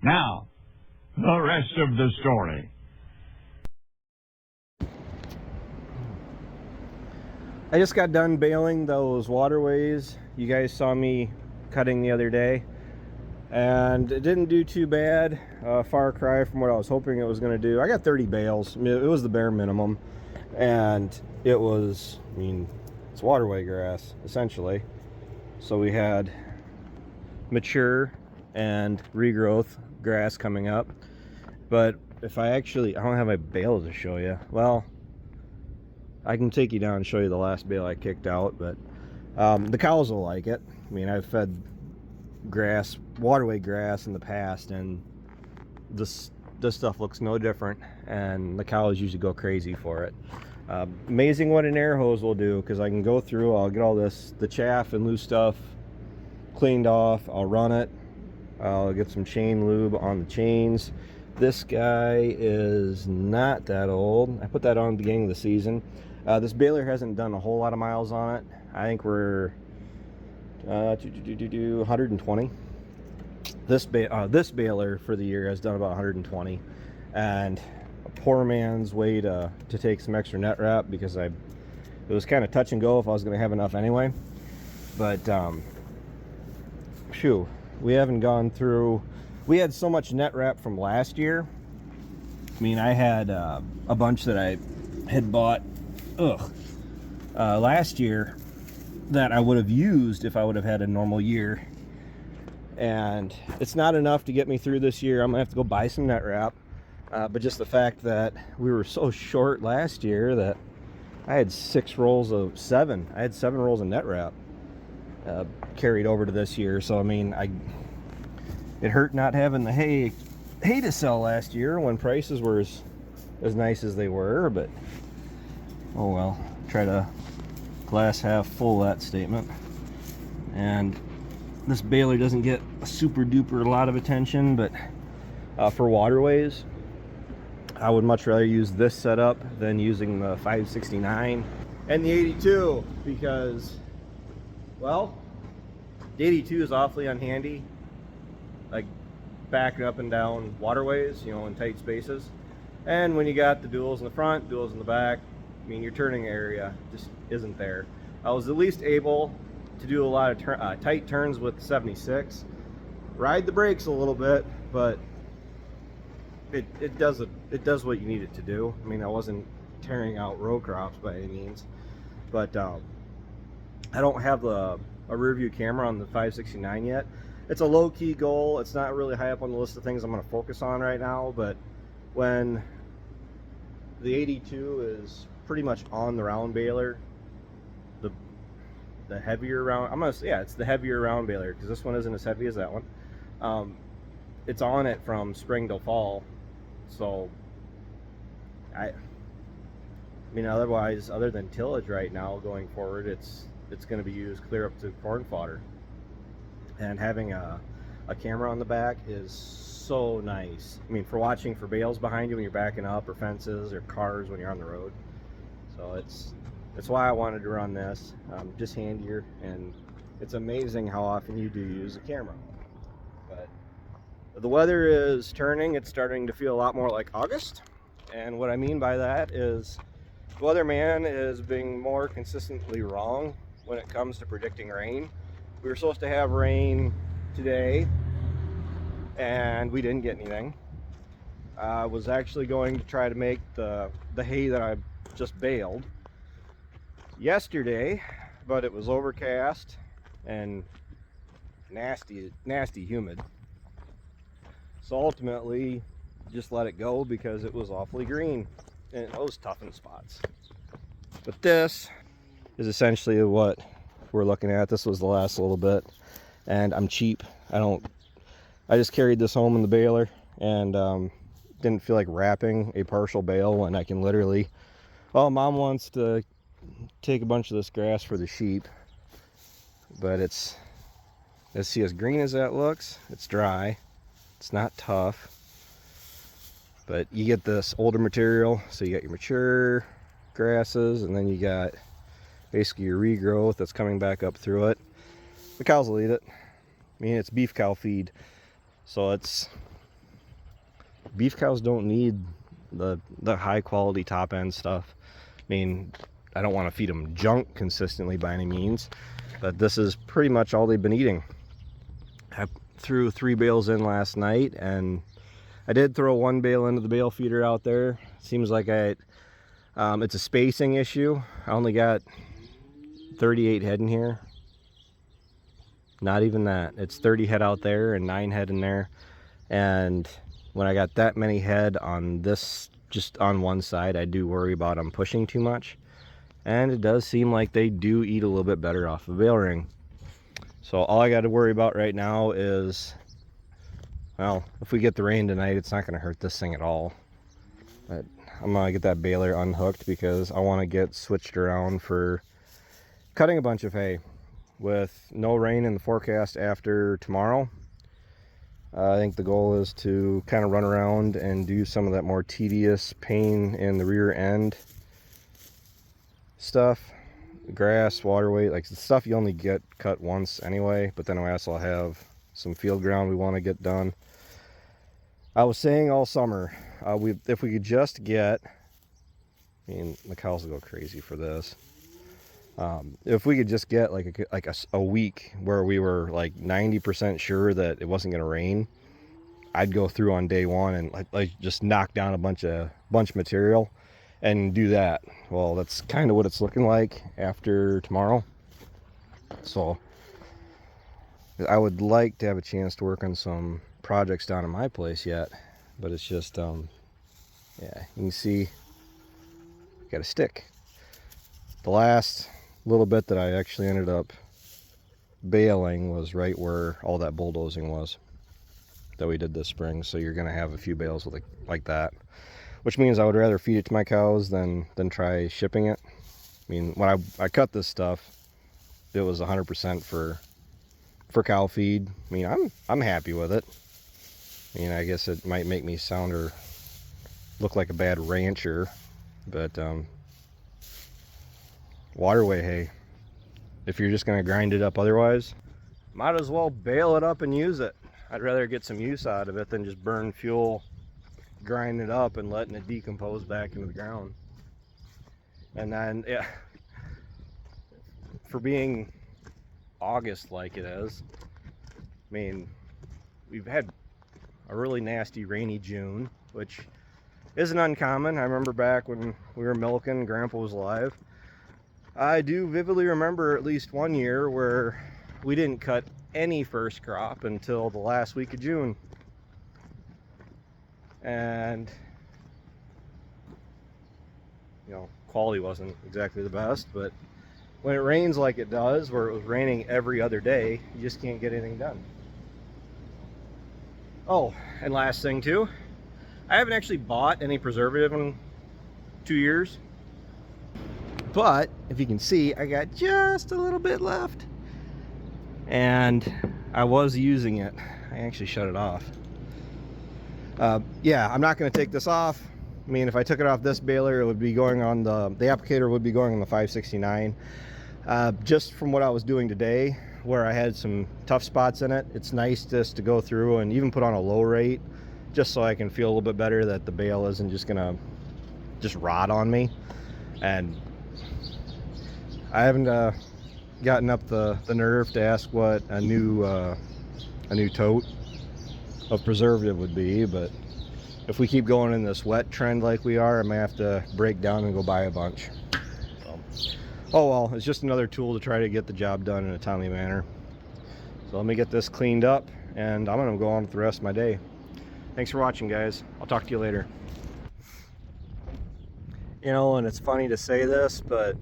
Now, the rest of the story. I just got done baling those waterways you guys saw me cutting the other day, and it didn't do too bad. Far cry from what I was hoping it was going to do. I got 30 bales. I mean, it was the bare minimum, and it was, I mean, it's waterway grass essentially. So we had mature and regrowth grass coming up. But if I don't have my bales to show you. Well, I can take you down and show you the last bale I kicked out, but the cows will like it. I mean, I've fed grass, waterway grass in the past, and this stuff looks no different, and the cows usually go crazy for it. Amazing what an air hose will do, because I can go through, I'll get all the chaff and loose stuff cleaned off, I'll run it, I'll get some chain lube on the chains. This guy is not that old. I put that on at the beginning of the season. This baler hasn't done a whole lot of miles on it. I think we're 120. This baler for the year has done about 120, and a poor man's way to take some extra net wrap, because it was kind of touch and go if I was going to have enough anyway. But we haven't gone through. We had so much net wrap from last year. I mean, I had a bunch that I had bought last year that I would have used if I would have had a normal year, and it's not enough to get me through this year. I'm gonna have to go buy some net wrap, but just the fact that we were so short last year that I had 7 rolls of net wrap carried over to this year. So I mean, it hurt not having the hay to sell last year when prices were as nice as they were, but oh well. Try to glass half full that statement. And this baler doesn't get a super duper lot of attention, but for waterways, I would much rather use this setup than using the 569 and the 82, because, well, the 82 is awfully unhandy, like backing up and down waterways, you know, in tight spaces. And when you got the duals in the front, duals in the back, I mean, your turning area just isn't there. I was at least able to do a lot of tight turns with the 76, ride the brakes a little bit, but it does what you need it to do. I mean, I wasn't tearing out row crops by any means, but I don't have a rear view camera on the 569 yet. It's a low-key goal. It's not really high up on the list of things I'm going to focus on right now, but when the 82 is pretty much on the round baler, the heavier round, it's the heavier round baler, because this one isn't as heavy as that one. It's on it from spring till fall, so I mean, otherwise, other than tillage right now going forward, it's going to be used clear up to corn fodder. And having a camera on the back is so nice. I mean, for watching for bales behind you when you're backing up, or fences, or cars when you're on the road. So that's why I wanted to run this. Just handier, and it's amazing how often you do use a camera. But the weather is turning. It's starting to feel a lot more like August, and what I mean by that is the weatherman is being more consistently wrong when it comes to predicting rain. We were supposed to have rain today, and we didn't get anything. I was actually going to try to make the hay that I just baled yesterday, but it was overcast and nasty humid. So ultimately, just let it go, because it was awfully green and it was tough in spots. But this is essentially what we're looking at. This was the last little bit, and I'm cheap. I just carried this home in the baler, and didn't feel like wrapping a partial bale when I can literally, oh, mom wants to take a bunch of this grass for the sheep, but let's see, as green as that looks, it's dry, it's not tough, but you get this older material. So you got your mature grasses, and then you got basically your regrowth that's coming back up through it. The cows will eat it. I mean, it's beef cow feed, so it's beef cows don't need the high quality top end stuff. I mean, I don't want to feed them junk consistently by any means, but this is pretty much all they've been eating. I threw 3 bales in last night, and I did throw 1 bale into the bale feeder out there. Seems like it's a spacing issue. I only got 38 head in here. Not even that. It's 30 head out there and 9 head in there. And when I got that many head on this, just on one side, I do worry about them pushing too much. And it does seem like they do eat a little bit better off the bale ring. So all I got to worry about right now is, well, if we get the rain tonight, it's not going to hurt this thing at all. But I'm going to get that baler unhooked because I want to get switched around for cutting a bunch of hay. With no rain in the forecast after tomorrow, I think the goal is to kind of run around and do some of that more tedious pain in the rear end stuff. Grass, water weight, like the stuff you only get cut once anyway, but then we also have some field ground we want to get done. I was saying all summer, if we could just get, I mean, the cows will go crazy for this. If we could just get like a week where we were like 90% sure that it wasn't going to rain, I'd go through on day one and like just knock down a bunch of material and do that. Well, that's kind of what it's looking like after tomorrow. So I would like to have a chance to work on some projects down in my place yet, but it's just yeah, you can see got a stick. The last little bit that I actually ended up baling was right where all that bulldozing was that we did this spring. So you're gonna have a few bales with like that, which means I would rather feed it to my cows than try shipping it. I mean, when I cut this stuff, it was 100% for cow feed. I mean, I'm happy with it. I mean, I guess it might make me sound or look like a bad rancher, but waterway hay, if you're just going to grind it up otherwise, might as well bale it up and use it. I'd rather get some use out of it than just burn fuel grinding it up and letting it decompose back into the ground. And then, yeah, for being August like it is, I mean, we've had a really nasty rainy June, which isn't uncommon. I remember back when we were milking, Grandpa was alive. I do vividly remember at least one year where we didn't cut any first crop until the last week of June. And, you know, quality wasn't exactly the best, but when it rains like it does, where it was raining every other day, you just can't get anything done. Oh, and last thing too, I haven't actually bought any preservative in 2 years. But if you can see, I got just a little bit left, and I was using it. I actually shut it off. Yeah, I'm not going to take this off. I mean, if I took it off this baler, it would be going on the applicator would be going on the 569. Just from what I was doing today, where I had some tough spots in it, it's nice just to go through and even put on a low rate, just so I can feel a little bit better that the bale isn't just gonna just rot on me. And I haven't gotten up the nerve to ask what a new tote of preservative would be, but if we keep going in this wet trend like we are, I may have to break down and go buy a bunch. So, oh well, it's just another tool to try to get the job done in a timely manner. So let me get this cleaned up, and I'm gonna go on with the rest of my day. Thanks for watching, guys. I'll talk to you later. You know, and it's funny to say this, but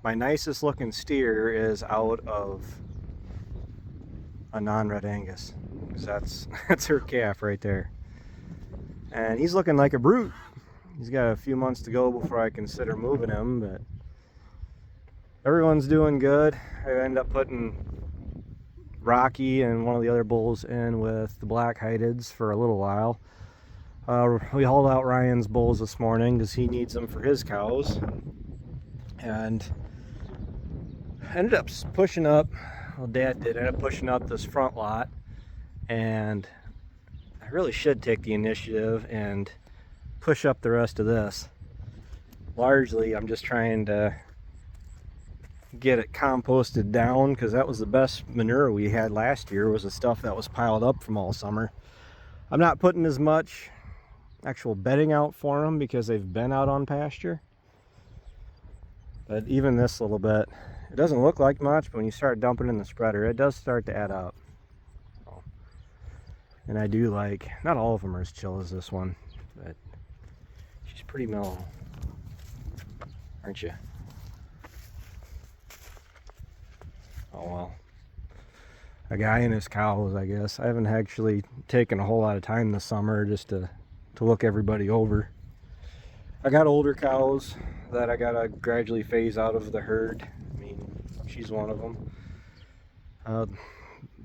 my nicest looking steer is out of a non-red Angus, because that's her calf right there, and he's looking like a brute. He's got a few months to go before I consider moving him, but everyone's doing good. I ended up putting Rocky and one of the other bulls in with the black hydids for a little while. We hauled out Ryan's bulls this morning because he needs them for his cows, and ended up pushing up, well, Dad did end up pushing up this front lot, and I I really should take the initiative and push up the rest of this. Largely, I'm just trying to get it composted down, because that was the best manure we had last year, was the stuff that was piled up from all summer. I'm not putting as much actual bedding out for them because they've been out on pasture. But even this little bit, it doesn't look like much, but when you start dumping in the spreader, it does start to add up. And I do like, not all of them are as chill as this one, but she's pretty mellow, aren't you? Oh well. A guy and his cows, I guess. I haven't actually taken a whole lot of time this summer just to look everybody over. I got older cows that I gotta gradually phase out of the herd. I mean, she's one of them. A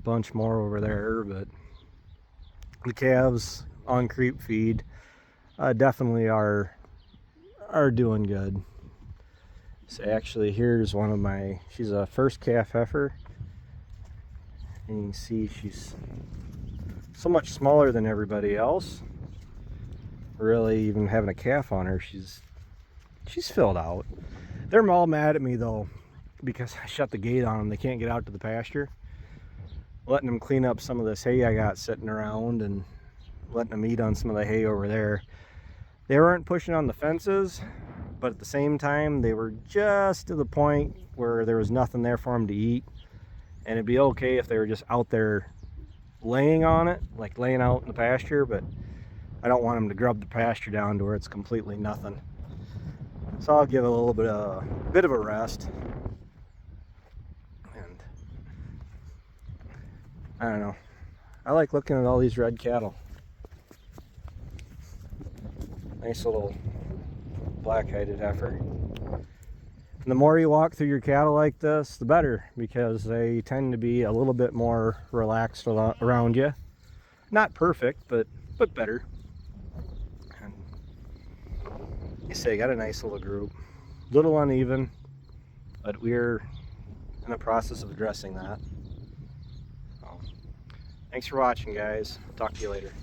bunch more over there, but the calves on creep feed definitely are doing good. So actually, here's one of my, she's a first calf heifer, and you can see she's so much smaller than everybody else. Really, even having a calf on her, she's filled out. They're all mad at me though, because I shut the gate on them. They can't get out to the pasture. Letting them clean up some of this hay I got sitting around and letting them eat on some of the hay over there. They weren't pushing on the fences, but at the same time, they were just to the point where there was nothing there for them to eat. And it'd be okay if they were just out there laying on it, like laying out in the pasture, but I don't want them to grub the pasture down to where it's completely nothing. So I'll give it a little bit of a rest. And I don't know. I like looking at all these red cattle. Nice little black-hided heifer. And the more you walk through your cattle like this, the better, because they tend to be a little bit more relaxed around you. Not perfect, but better. And you say, got a nice little group. Little uneven, but we're in the process of addressing that. So, thanks for watching, guys. Talk to you later.